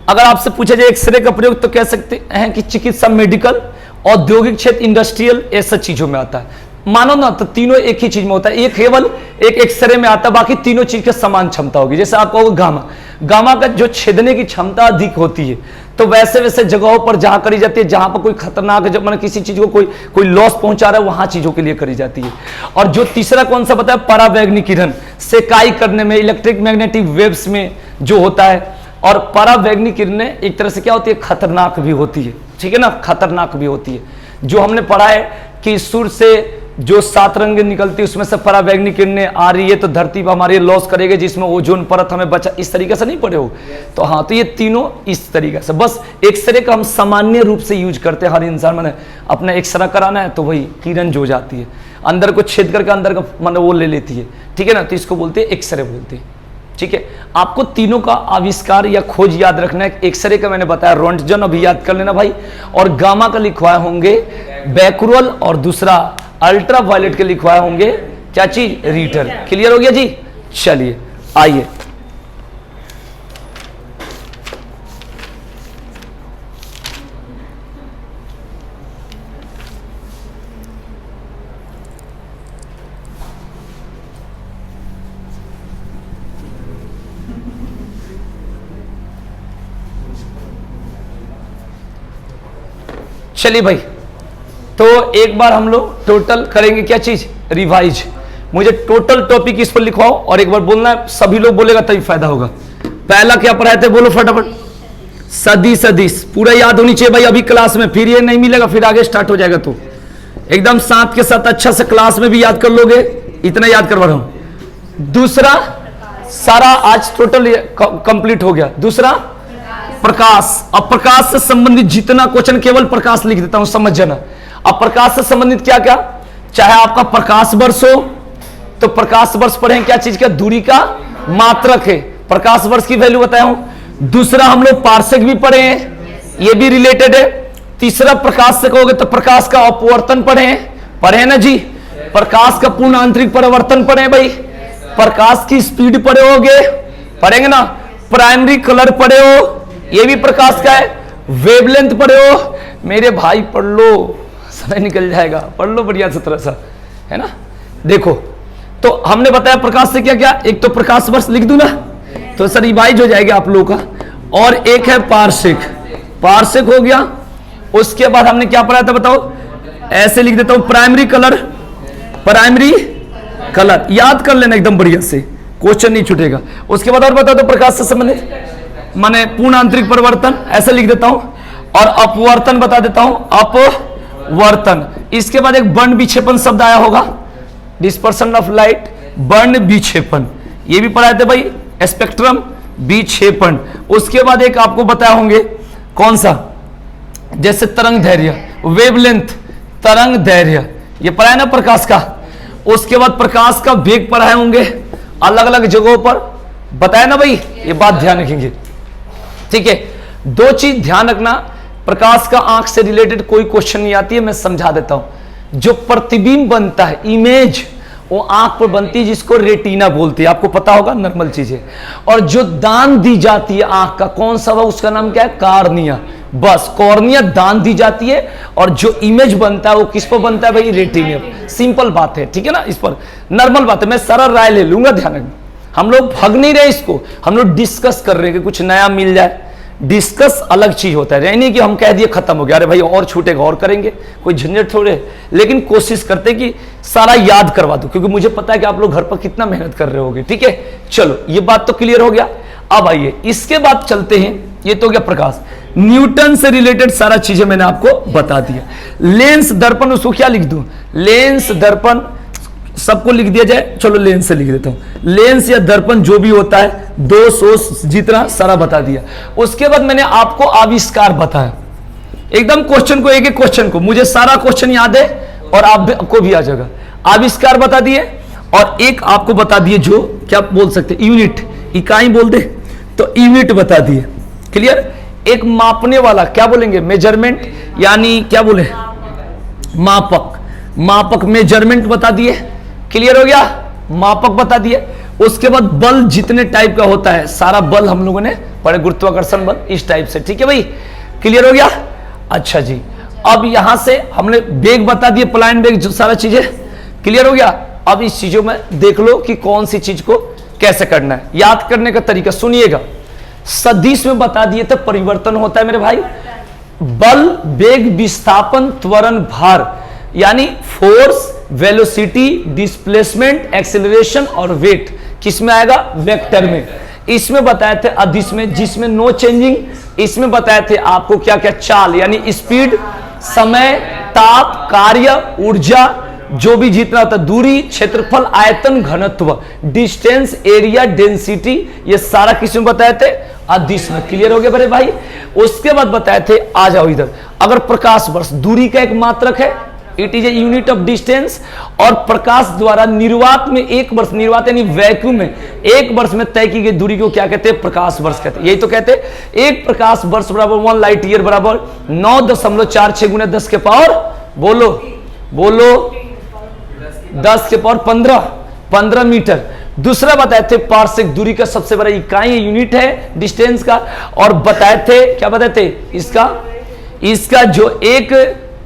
अगर आपसे पूछा जाए एक्सरे का प्रयोग तो कह सकते हैं कि चिकित्सा, मेडिकल, औद्योगिक क्षेत्र, इंडस्ट्रियल, ऐसा चीजों में आता है। मानो ना तो तीनों एक ही चीज में होता है, एक केवल एक एक्सरे में आता है, बाकी तीनों चीज की समान क्षमता होगी। जैसे आप कहोगे गामा, गामा का जो छेदने की क्षमता अधिक होती है, तो वैसे वैसे जगहों पर जहां करी जाती है जहां पर कोई खतरनाक, जब मैंने किसी चीज को कोई लॉस पहुंचा रहा है, वहां चीजों के लिए करी जाती है। और जो तीसरा कौन सा बताया, पराबैंगनी किरण, सेकाई करने में, इलेक्ट्रिक मैग्नेटिक वेव्स में जो होता है। और पराबैंगनी किरणें एक तरह से क्या होती है, खतरनाक भी होती है, ठीक है ना, खतरनाक भी होती है। जो हमने पढ़ा है कि सूर्य से जो 7 रंग निकलती है उसमें से पराबैंगनी किरणें आ रही है तो धरती पर हमारे लॉस करेगी, जिसमें ओजोन परत हमें बचा, इस तरीके से नहीं पढ़े हो। तो हाँ, तो ये तीनों इस तरीके से, बस एक्सरे का हम सामान्य रूप से यूज करते हैं। हर इंसान मैंने अपना एक्सरे कराना है तो वही किरण जो जाती है अंदर को छेद करके अंदर का मतलब वो ले लेती है, ठीक है ना, तो इसको बोलते हैं एक्सरे बोलते हैं, ठीक है। आपको तीनों का आविष्कार या खोज याद रखना है। एक्सरे का मैंने बताया रोंटगन, अभी याद कर लेना भाई, और गामा का लिखवाए होंगे बैकुरल, और दूसरा अल्ट्रा वायलेट के लिखवाए होंगे क्या चीज, रीटर। क्लियर हो गया जी, चलिए आइए। चलिए भाई, तो एक बार हम लोग टोटल करेंगे क्या चीज, रिवाइज। मुझे टोटल टॉपिक इस पर लिखवाओ और एक बार बोलना है, सभी लोग बोलेगा तभी फायदा होगा। पहला क्या पढ़ाए थे, बोलो फटाफट। सदिश, सदिश पूरा याद होनी चाहिए भाई अभी क्लास में, फिर ये नहीं मिलेगा, फिर आगे स्टार्ट हो जाएगा। तो एकदम साथ के साथ अच्छा से क्लास में भी याद कर लोगे, इतना याद करवा रहा हूं। दूसरा सारा आज टोटल कंप्लीट हो गया। दूसरा प्रकाश। अब प्रकाश से संबंधित जितना क्वेश्चन केवल प्रकाश लिख देता हूं, समझ जाना। अब प्रकाश से संबंधित क्या क्या, चाहे आपका प्रकाश वर्ष हो तो प्रकाश वर्ष पढ़ें, क्या चीज का, दूरी का मात्रक है, प्रकाश वर्ष की वैल्यू बताया हूं। दूसरा हम लोग पार्सेक भी पढ़े हैं, ये भी रिलेटेड है। तीसरा प्रकाश से कहोगे तो प्रकाश का अपवर्तन पढ़े ना जी, प्रकाश का पूर्ण आंतरिक परिवर्तन पढ़े भाई, प्रकाश की स्पीड पढ़े होगे, पढ़ेंगे ना। प्राइमरी कलर पढ़े हो, ये भी प्रकाश का है। वेवलेंथ पढ़े हो मेरे भाई, पढ़ लो, समय निकल जाएगा, पढ़ लो बढ़िया से तरह सा, है ना। देखो तो हमने बताया प्रकाश से क्या क्या, एक तो प्रकाश वर्ष लिख दूं ना तो सर रिवाइज हो जाएगा आप लोगों का, और एक है पार्सेक, पार्सेक हो गया। उसके बाद हमने क्या पढ़ा था बताओ, ऐसे लिख देता हूं, प्राइमरी कलर, प्राइमरी कलर याद कर लेना एकदम बढ़िया से, क्वेश्चन नहीं छूटेगा। उसके बाद और बता दो प्रकाश से संबंधित, माने पूर्ण आंतरिक परिवर्तन ऐसे लिख देता हूं, और अपवर्तन बता देता हूं, अपवर्तन। इसके बाद एक बर्ण विक्षेपण शब्द आया होगा, डिस्पर्सन ऑफ लाइट, बर्ण विक्षेपण, ये भी पढ़ाए थे भाई, स्पेक्ट्रम विक्षेपण। उसके बाद एक आपको बताया होंगे कौन सा, जैसे तरंग दैर्घ्य, वेवलेंथ, तरंग दैर्घ्य, ये पढ़ाया ना प्रकाश का। उसके बाद प्रकाश का वेग पढ़ाए होंगे अलग अलग जगहों पर, बताया ना भाई, ये बात ध्यान रखेंगे, ठीक है। दो चीज ध्यान रखना, प्रकाश का आंख से रिलेटेड कोई क्वेश्चन नहीं आती है, मैं समझा देता हूं। जो प्रतिबिंब बनता है, इमेज, वो आंख पर बनती है जिसको रेटिना बोलती है, आपको पता होगा, नॉर्मल चीज है। और जो दान दी जाती है आंख का, कौन सा, उसका नाम क्या है, कार्निया। बस कॉर्निया दान दी जाती है, और जो इमेज बनता है वो किस पर बनता है भाई, रेटिना। सिंपल बात है, ठीक है ना, इस पर नॉर्मल बात है, मैं सारा राय ले लूंगा, ध्यान रखना। हम लोग भाग नहीं रहे इसको, हम लोग डिस्कस कर रहे हैं कि कुछ नया मिल जाए। डिस्कस अलग चीज होता है, नहीं कि हम कह दिए खत्म हो गया, अरे भाई और छूटेगा और करेंगे, कोई झंझट थोड़े। लेकिन कोशिश करते कि सारा याद करवा दो, क्योंकि मुझे पता है कि आप लोग घर पर कितना मेहनत कर रहे होगे, ठीक है। चलो ये बात तो क्लियर हो गया। अब आइए इसके बाद चलते हैं ये तो क्या प्रकाश, न्यूटन से रिलेटेड सारा चीजें मैंने आपको बता दिया। लेंस दर्पण, उसको क्या लिख दूं, लेंस दर्पण सबको लिख दिया जाए, चलो लेंस से लिख देता हूं। लेंस या दर्पण जो भी होता है, दो सोर्स जितना सारा बता दिया। उसके बाद मैंने आपको आविष्कार बताया, एकदम क्वेश्चन को, एक एक क्वेश्चन को, मुझे सारा क्वेश्चन याद है और आपको भी आ जाएगा। आविष्कार बता दिए और एक आपको बता दिए जो क्या बोल सकते, यूनिट, इकाई बोल दे तो यूनिट बता दिए। क्लियर। एक मापने वाला क्या बोलेंगे, मेजरमेंट, यानी क्या बोले, मापक, मापक मेजरमेंट बता दिए। क्लियर हो गया, मापक बता दिए। उसके बाद बल जितने टाइप का होता है, सारा बल हम लोगों ने पढ़े, गुरुत्वाकर्षण बल इस टाइप से। ठीक है भाई, क्लियर हो गया। अच्छा जी, अब यहां से हमने वेग बता दिए, प्लान वेग, जो सारा चीजें क्लियर हो गया। अब इस चीजों में देख लो कि कौन सी चीज को कैसे करना है। याद करने का तरीका सुनिएगा। सदिश में बता दिए तो परिवर्तन होता है मेरे भाई, बल, वेग, विस्थापन, त्वरण, भार, यानी फोर्स, वेलोसिटी, डिस्प्लेसमेंट, एक्सेलरेशन और वेट किस में आएगा, वेक्टर में। इसमें बताए थे अदिश में, जिसमें नो चेंजिंग। इसमें बताए थे आपको क्या क्या, चाल यानी स्पीड, समय, ताप, कार्य, ऊर्जा, जो भी जितना होता, दूरी, क्षेत्रफल, आयतन, घनत्व, डिस्टेंस, एरिया, डेंसिटी, ये सारा किस में बताए थे, अदिश में। क्लियर हो गया बड़े भाई। उसके बाद बताए थे, आ जाओ इधर, अगर प्रकाश वर्ष दूरी का एक मात्रक है, it is a unit of distance, और प्रकाश द्वारा निर्वात में एक वर्ष, निर्वात यानी वैक्यूम में एक वर्ष में तय की गई दूरी को क्या कहते हैं, प्रकाश वर्ष कहते हैं। यही तो कहते हैं एक प्रकाश वर्ष बराबर 1 लाइट ईयर बराबर 9.46 गुना 10 के पावर, बोलो बोलो, 10 के पावर 15 मीटर। दूसरा बताए थे पार्सेक दूरी का सबसे बड़ा इकाई यूनिट है डिस्टेंस का, और बताए थे क्या बताए थे, इसका जो एक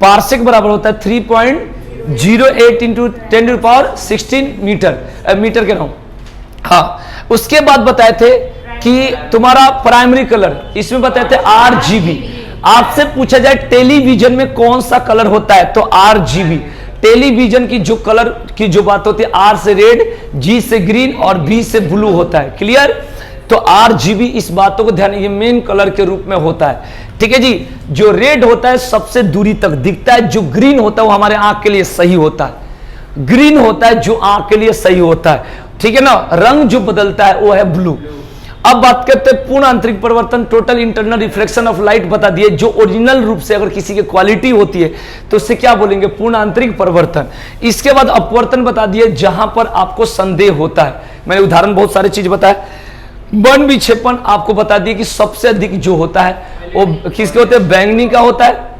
पार्सेक बराबर होता है 3.08 into 10 to power 16 metre, metre के नाम। हाँ, उसके बाद बताए थे कि तुम्हारा प्राइमरी कलर, इसमें बताए थे RGB। आपसे पूछा जाए टेलीविजन में कौन सा कलर होता है, तो RGB। टेलीविजन की जो कलर की जो बात होती है, R से रेड, G से ग्रीन और B से ब्लू होता है। क्लियर। तो RGB, इस बातों को ध्यान, ये मेन कलर के रूप में होता है। ठीक है जी। जो रेड होता है सबसे दूरी तक दिखता है, जो ग्रीन होता है वो हमारे आंख के लिए सही होता है, ग्रीन होता है जो आंख के लिए सही होता है। ठीक है ना। रंग जो बदलता है वो है ब्लू। अब बात करते हैं पूर्ण आंतरिक परिवर्तन, total internal reflection of light बता दिए, जो ओरिजिनल रूप से अगर किसी की क्वालिटी होती है तो उससे क्या बोलेंगे, पूर्ण आंतरिक परिवर्तन। इसके बाद अपवर्तन बता दिए, जहां पर आपको संदेह होता है। मैंने उदाहरण बहुत सारे चीज बताया। वन विक्षेपण आपको बता दिए कि सबसे अधिक जो होता है वो किसके होते हैं, बैंगनी का होता है,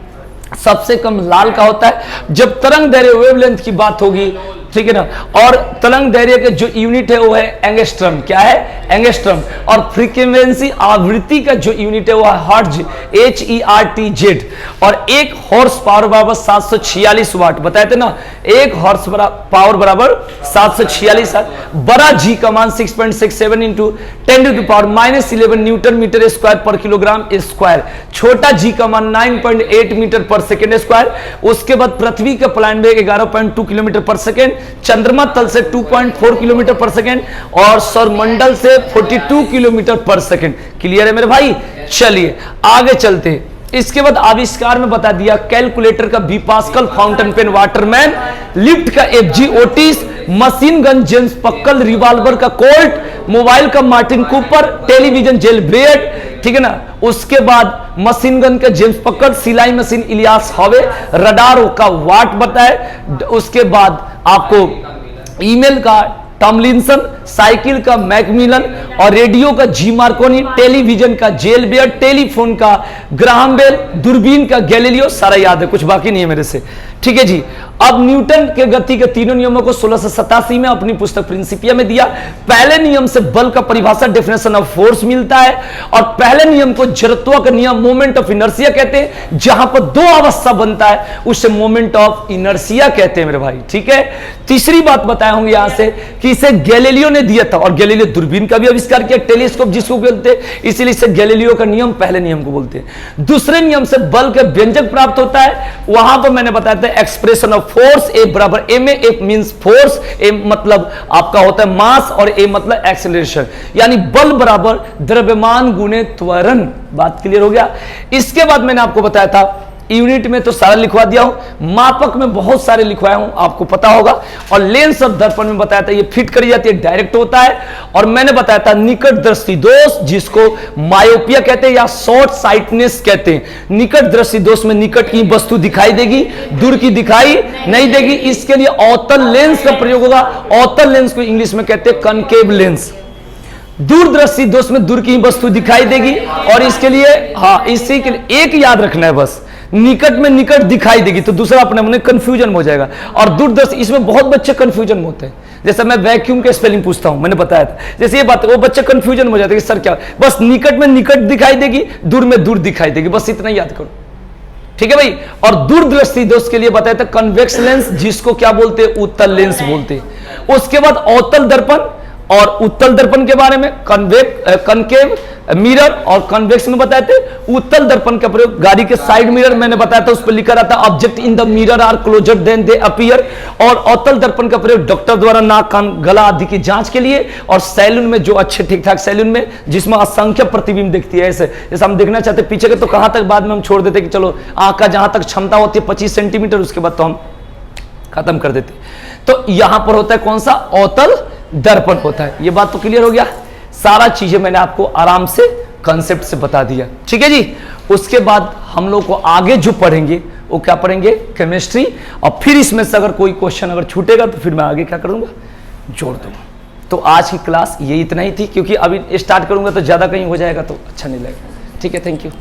सबसे कम लाल का होता है। जब तरंग दैर्घ्य वेवलेंथ की बात होगी, ठीक है ना, और तरंग दैर्घ्य के जो यूनिट है वो है एंगस्ट्रम। क्या है, एंगस्ट्रम। और फ्रीक्वेंसी आवृत्ति का जो यूनिट है वो है हर्ट्ज, HERTZ। और एक हॉर्स पावर बराबर 746 वाट बताए थे ना, एक हॉर्स पावर बराबर 746 वाट। बड़ा जी का मान 6.67 into 10 to the power -11 newton metre square पर किलोग्राम स्क्वायर। छोटा जी का मान 9.8 मीटर पर सेकेंड स्क्वायर। उसके बाद पृथ्वी का प्लान वेग 11.2 किलोमीटर पर सेकेंड, चंद्रमा तल से 2.4 किलोमीटर पर सेकेंड, और सौरमंडल से 42 किलोमीटर पर सेकेंड। क्लियर है मेरे भाई। चलिए आगे चलते हैं। इसके बाद आविष्कार में बता दिया, कैलकुलेटर का B Pascal, fountain pen Waterman, lift का FG Otis, machine gun James Puckle, revolver का कोल्ट, मोबाइल का मार्टिन कूपर, टेलीविजन जेल ब्रेड। ठीक है ना। उसके बाद मशीन गन का जेम्स पक्कल, सिलाई मशीन इलियास हॉवे, रडार का वाट बताए। उसके बाद आपको ईमेल का टॉमलिंसन, साइकिल का मैकमिलन, और रेडियो का जी मार्कोनी, टेलीविजन का जेल बेयर, टेलीफोन का ग्राहम बेल, दूरबीन का गैलीलियो। सारा याद है, कुछ बाकी नहीं है मेरे से। ठीक है जी। अब न्यूटन के गति के तीनों नियमों को 1687 में अपनी पुस्तक प्रिंसिपिया में दिया। पहले नियम से बल का परिभाषा, डेफिनेशन ऑफ फोर्स मिलता है, और पहले नियम को जड़त्व का नियम, मोमेंट ऑफ इनर्शिया कहते हैं। जहां पर दो अवस्था बनता है उसे मोमेंट ऑफ इनर्शिया कहते हैं मेरे भाई। ठीक है। तीसरी बात बताए होंगे यहां से कि इसे गैलीलियो ने दिया था, और गैलीलियो दूरबीन का भी आविष्कार किया, टेलीस्कोप जिसको बोलते हैं, इसीलिए इसे गैलीलियो का नियम पहले नियम को बोलते हैं। दूसरे नियम से बल का व्यंजक प्राप्त होता है, वहां पर मैंने बताया था एक्सप्रेशन ऑफ फोर्स, ए बराबर ए में, ए मींस फोर्स, ए मतलब आपका होता है मास और ए मतलब एक्सेलरेशन, यानी बल बराबर द्रव्यमान गुणे त्वरण। बात क्लियर हो गया। इसके बाद मैंने आपको बताया था यूनिट में तो सारा लिखवा दिया हूं, मापक में बहुत सारे लिखवाया हूं, आपको पता होगा। और लेंस और दर्पण में बताया था ये फिट करी जाती है, डायरेक्ट होता है। और मैंने बताया था निकट दृष्टि दोष, जिसको मायोपिया कहते हैं या शॉर्ट साइटनेस कहते हैं। निकट दृष्टि दोष में निकट की वस्तु दिखाई देगी, दूर की दिखाई नहीं देगी। इसके लिए अवतल लेंस का प्रयोग होगा। अवतल लेंस को इंग्लिश में कहते हैं कनकेव लेंस। दूरदृष्टि दोष में दूर की वस्तु दिखाई देगी, और इसके लिए इसी के लिए एक याद रखना है बस, निकट में निकट दिखाई देगी तो दूसरा अपने मन कंफ्यूजन हो जाएगा। और दूरदर्शी, इसमें बहुत बच्चे कंफ्यूजन में होते हैं। जैसे मैं वैक्यूम के स्पेलिंग पूछता हूं, मैंने बताया था, जैसे ये बात वो बच्चे कंफ्यूजन हो जाते हैं कि सर क्या, बस निकट में निकट दिखाई देगी, दूर में दूर दिखाई देगी, बस इतना याद करो, ठीक है भाई। और दूरदृष्टि दोष के लिए बताया था कन्वेक्स लेंस, जिसको क्या बोलते हैं, उत्तल लेंस बोलते हैं। उसके बाद अवतल दर्पण और उत्तल दर्पण के बारे में, कनकेव मिरर और कन्वेक्स में बताए थे। उत्तल दर्पण का प्रयोग गाड़ी के साइड मिरर मैंने बताया था, उस पर लिखा रहता है object in the mirror are closer than they appear. और अवतल दर्पण का प्रयोग डॉक्टर द्वारा नाक कान गला आदि की जांच के लिए, और सैलून में जो अच्छे ठीक ठाक सैलून में जिसमें असंख्य प्रतिबिंब दिखती है, ऐसे जैसे हम देखना चाहते पीछे के तो कहां तक बाद में हम छोड़ देते कि चलो आंख का जहां तक क्षमता होती है 25 सेंटीमीटर, उसके बाद तो हम खत्म कर देते। तो यहां पर होता है कौन सा, अवतल दर्पण होता है। ये बात तो क्लियर हो गया। सारा चीजें मैंने आपको आराम से कंसेप्ट से बता दिया, ठीक है जी। उसके बाद हम लोग को आगे जो पढ़ेंगे वो क्या पढ़ेंगे, केमिस्ट्री। और फिर इसमें से अगर कोई क्वेश्चन अगर छूटेगा तो फिर मैं आगे क्या करूंगा, जोड़ दूंगा। तो आज की क्लास ये इतना ही थी, क्योंकि अभी स्टार्ट करूंगा तो ज्यादा कहीं हो जाएगा तो अच्छा नहीं लगेगा, ठीक है। Thank you.